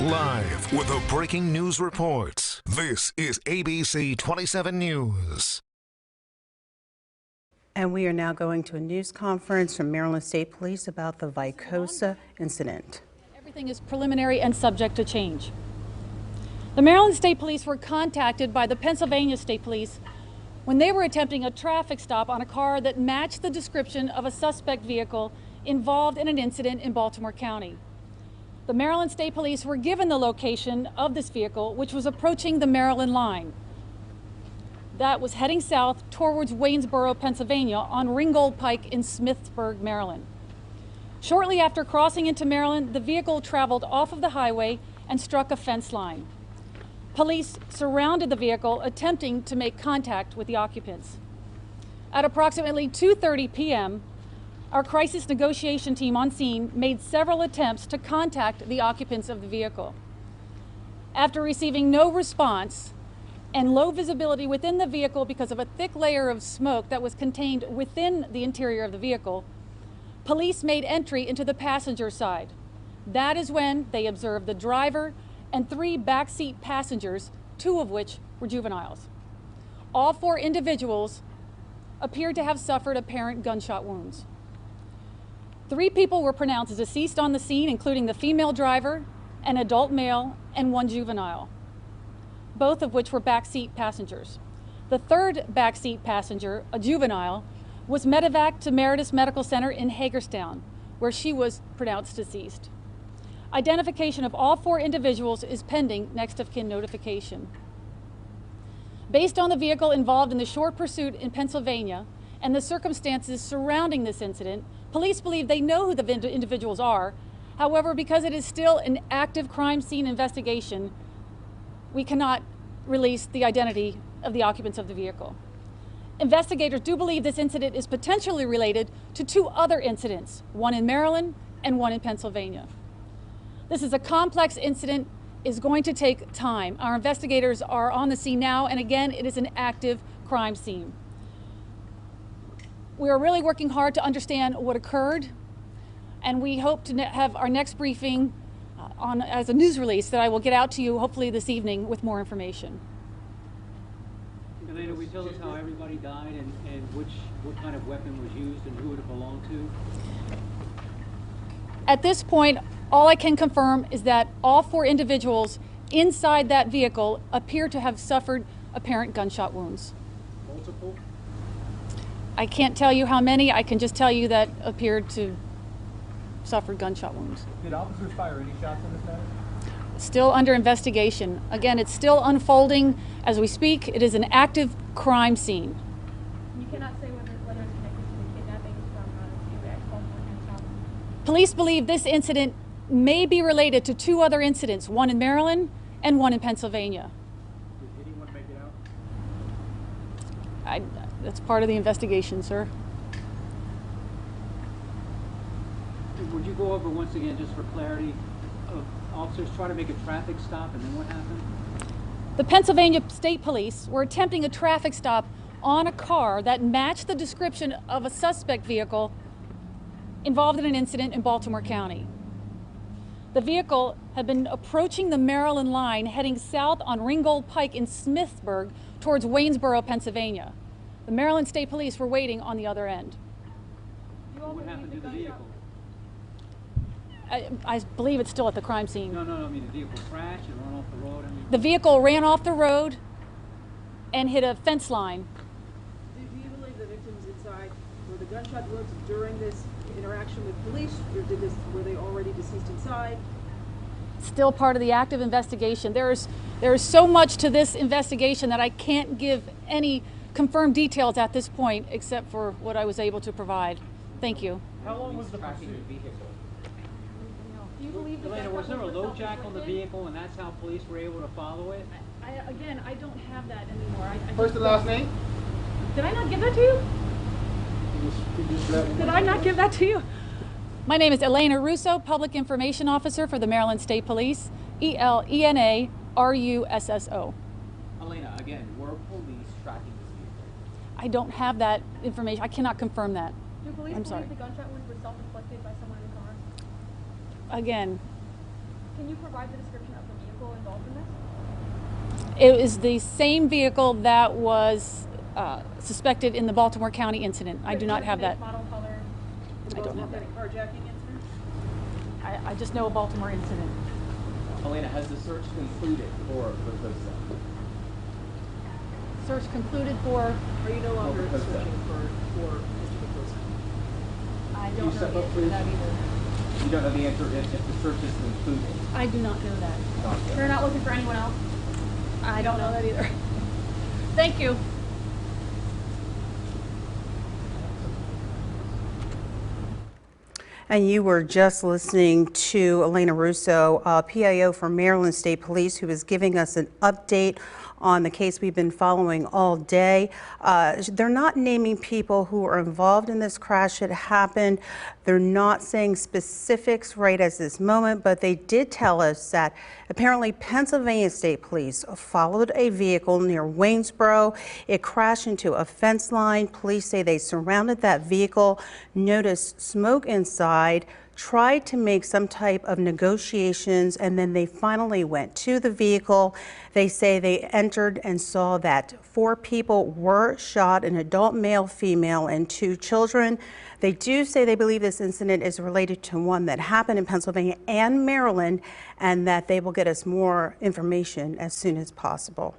Live with the breaking news reports. This is ABC 27 News. And we are now going to a news conference from Maryland State Police about the Vicosa incident. Everything is preliminary and subject to change. The Maryland State Police were contacted by the Pennsylvania State Police when they were attempting a traffic stop on a car that matched the description of a suspect vehicle involved in an incident in Baltimore County. The Maryland State Police were given the location of this vehicle, which was approaching the Maryland line. That was heading south towards Waynesboro, Pennsylvania on Ringgold Pike in Smithsburg, Maryland. Shortly after crossing into Maryland, the vehicle traveled off of the highway and struck a fence line. Police surrounded the vehicle, attempting to make contact with the occupants. At approximately 2:30 p.m., our crisis negotiation team on scene made several attempts to contact the occupants of the vehicle. After receiving no response and low visibility within the vehicle because of a thick layer of smoke that was contained within the interior of the vehicle, police made entry into the passenger side. That is when they observed the driver and 3 backseat passengers, 2 of which were juveniles. All 4 individuals appeared to have suffered apparent gunshot wounds. 3 people were pronounced deceased on the scene, including the female driver, an adult male, and 1 juvenile, both of which were backseat passengers. The 3rd backseat passenger, a juvenile, was medevaced to Meredith Medical Center in Hagerstown, where she was pronounced deceased. Identification of all 4 individuals is pending next of kin notification. Based on the vehicle involved in the short pursuit in Pennsylvania and the circumstances surrounding this incident, police believe they know who the individuals are. However, because it is still an active crime scene investigation, we cannot release the identity of the occupants of the vehicle. Investigators do believe this incident is potentially related to 2 other incidents, one in Maryland and one in Pennsylvania. This is a complex incident, is going to take time. Our investigators are on the scene now, and again, it is an active crime scene. We are really working hard to understand what occurred, and we hope to have our next briefing as a news release that I will get out to you hopefully this evening with more information. Aaminah, will you tell us how everybody died and what kind of weapon was used and who it belonged to? At this point, all I can confirm is that all 4 individuals inside that vehicle appear to have suffered apparent gunshot wounds. Multiple? I can't tell you how many, I can just tell you that appeared to suffer gunshot wounds. Did officers fire any shots in this matter? Still under investigation. Again, it's still unfolding as we speak. It is an active crime scene. You cannot say whether it's connected to the kidnapping from ex-husband. Police believe this incident may be related to 2 other incidents, one in Maryland and one in Pennsylvania. Did anyone make it out? That's part of the investigation, sir. Would you go over once again, just for clarity, of officers trying to make a traffic stop and then what happened? The Pennsylvania State Police were attempting a traffic stop on a car that matched the description of a suspect vehicle involved in an incident in Baltimore County. The vehicle had been approaching the Maryland line, heading south on Ringgold Pike in Smithsburg towards Waynesboro, Pennsylvania. The Maryland State Police were waiting on the other end. What happened to the vehicle? I believe it's still at the crime scene. No, I mean the vehicle crashed and ran off the road. The vehicle ran off the road and hit a fence line. Do you believe the victims inside were the gunshot wounds during this interaction with police, or were they already deceased inside? Still part of the active investigation. There is so much to this investigation that I can't give any confirmed details at this point, except for what I was able to provide. Thank you. How long was the pursuit? Do you believe that Aaminah, was there a low jack on the vehicle and that's how police were able to follow it? Again, I don't have that anymore. First and last name? Did I not give that to you? Did I not give that to you? My name is Elena Russo, Public Information Officer for the Maryland State Police, ELENA RUSSO. Aaminah, again, were police tracking this vehicle? I don't have that information. I cannot confirm that. Do police believe the gunshot wounds were self-inflicted by someone in the car? Again, Can you provide the description of vehicle involved in this? It is the same vehicle that was suspected in the Baltimore County incident. I do not have that. Model, color. I don't have that. Carjacking incident? I just know a Baltimore incident. Elena, has the search concluded for Vicosa? Search concluded for. Are you no longer Vicosa. searching for Mr. Vicosa? I Can don't you know step the up, answer to please? that either. You don't know the answer if the search is concluded. I do not know that. Not yet. They're not looking for anyone else? I don't know that either. Thank you. And you were just listening to Elena Russo, PIO for Maryland State Police, who is giving us an update on the case we've been following all day. They're not naming people who are involved in this crash that happened. They're not saying specifics right at this moment, but they did tell us that apparently Pennsylvania State Police followed a vehicle near Waynesboro. It crashed into a fence line. Police say they surrounded that vehicle, noticed smoke inside, tried to make some type of negotiations, and then they finally went to the vehicle. They say they entered and saw that 4 people were shot, an adult male, female, and 2 children. They do say they believe this incident is related to one that happened in Pennsylvania and Maryland, and that they will get us more information as soon as possible.